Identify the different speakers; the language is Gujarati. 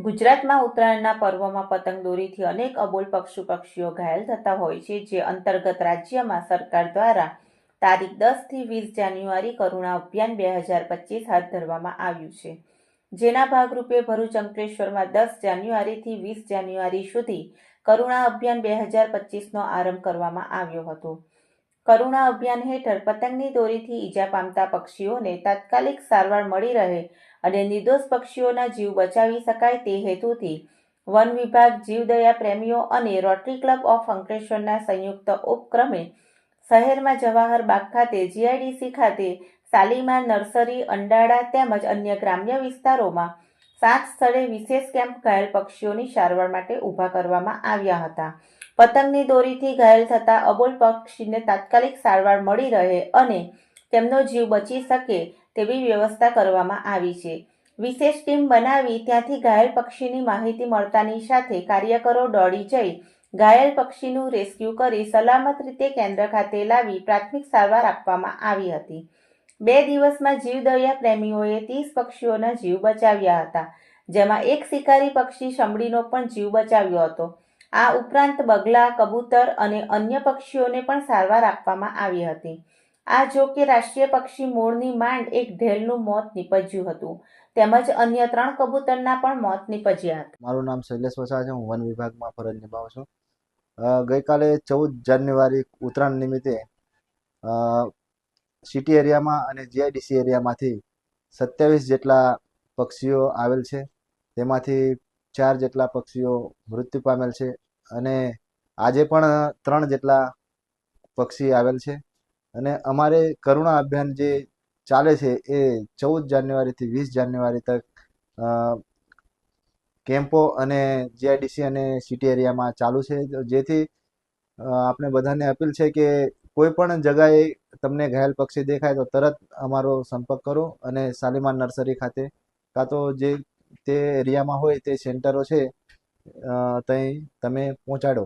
Speaker 1: ગુજરાતમાં ઉત્તરાયણના પર્વમાં પતંગ દોરીથી અનેક અબોલ પક્ષીઓ ઘાયલ થતા હોય છે, જે અંતર્ગત રાજ્યમાં સરકાર દ્વારા તારીખ 10 થી 20 જાન્યુઆરી કરુણા અભિયાન 2025 હાથ ધરવામાં આવ્યું છે. જેના ભાગરૂપે ભરૂચ અંકલેશ્વરમાં 10 જાન્યુઆરીથી 20 જાન્યુઆરી સુધી કરુણા અભિયાન 2025નો આરંભ કરવામાં આવ્યો હતો. કરુણા અભિયાન હેઠળ પતંગની દોરીથી ઈજા પામતા પક્ષીઓને તાત્કાલિક સારવાર મળી રહે અને નિર્દોષ પક્ષીઓના જીવ બચાવી શકાય તે હેતુથી વન વિભાગ, જીવદયા પ્રેમીઓ અને રોટરી ક્લબ ઓફ અંકલેશ્વરના સંયુક્ત ઉપક્રમે શહેરમાં જવાહર બાગ ખાતે, જીઆઈડીસી ખાતે, શાલીમાર નર્સરી, અંડાળા તેમજ અન્ય ગ્રામ્ય વિસ્તારોમાં 7 સ્થળે વિશેષ કેમ્પ ઘાયલ પક્ષીઓની સારવાર માટે ઊભા કરવામાં આવ્યા હતા. પતંગની દોરીથી ઘાયલ થતા અબોલ પક્ષીને તાત્કાલિક સારવાર મળી રહે અને તેમનો જીવ બચી શકે તેવી વ્યવસ્થા કરવામાં આવી છે. વિશેષ ટીમ બનાવી ત્યાંથી ઘાયલ પક્ષીની માહિતી મળતાની સાથે કાર્યકરો દોડી જઈ ઘાયલ પક્ષીનું રેસ્ક્યુ કરી સલામત રીતે કેન્દ્ર ખાતે લાવી પ્રાથમિક સારવાર આપવામાં આવી હતી. 2 દિવસમાં જીવદયા પ્રેમીઓએ 30 પક્ષીઓના જીવ બચાવ્યા હતા, જેમાં એક શિકારી પક્ષી શમડીનો પણ જીવ બચાવ્યો હતો. આ ઉપરાંત બગલા, કબૂતર અને અન્ય પક્ષીઓને પણ સારવાર આપવામાં આવી હતી. આ જો કે રાષ્ટ્રીય પક્ષી મૂળની માંડ એક ઢેલનું મોત નીપજ્યું હતું, તેમજ અન્ય 3 કબૂતરના પણ મોત નીપજ્યા હતા.
Speaker 2: મારું નામ શૈલેષ વસાવા છે. હું વન વિભાગમાં ફરજ નિભાવું છું. ગઈકાલે 14 જાન્યુઆરી ઉત્તરાયણ નિમિત્તે સિટી એરિયામાં અને જીઆઈડીસી એરિયામાંથી 27 જેટલા પક્ષીઓ આવેલ છે. તેમાંથી 4 જેટલા પક્ષીઓ મૃત્યુ પામેલ છે અને આજે પણ 3 જેટલા પક્ષી આવેલ છે. અને અમારે કરુણા અભિયાન જે ચાલે છે એ 14 જાન્યુઆરીથી 20 જાન્યુઆરી તક કેમ્પો અને જીઆઈડીસી અને સિટી એરિયામાં ચાલુ છે, જેથી આપણે બધાને અપીલ છે કે કોઈ પણ જગાએ તમને ઘાયલ પક્ષી દેખાય તો તરત અમારો સંપર્ક કરો અને શાલીમાર નર્સરી ખાતે કાં તો જે તે એરિયામાં હોય તે સેન્ટરો છે ત્યાં તમે પહોંચાડો.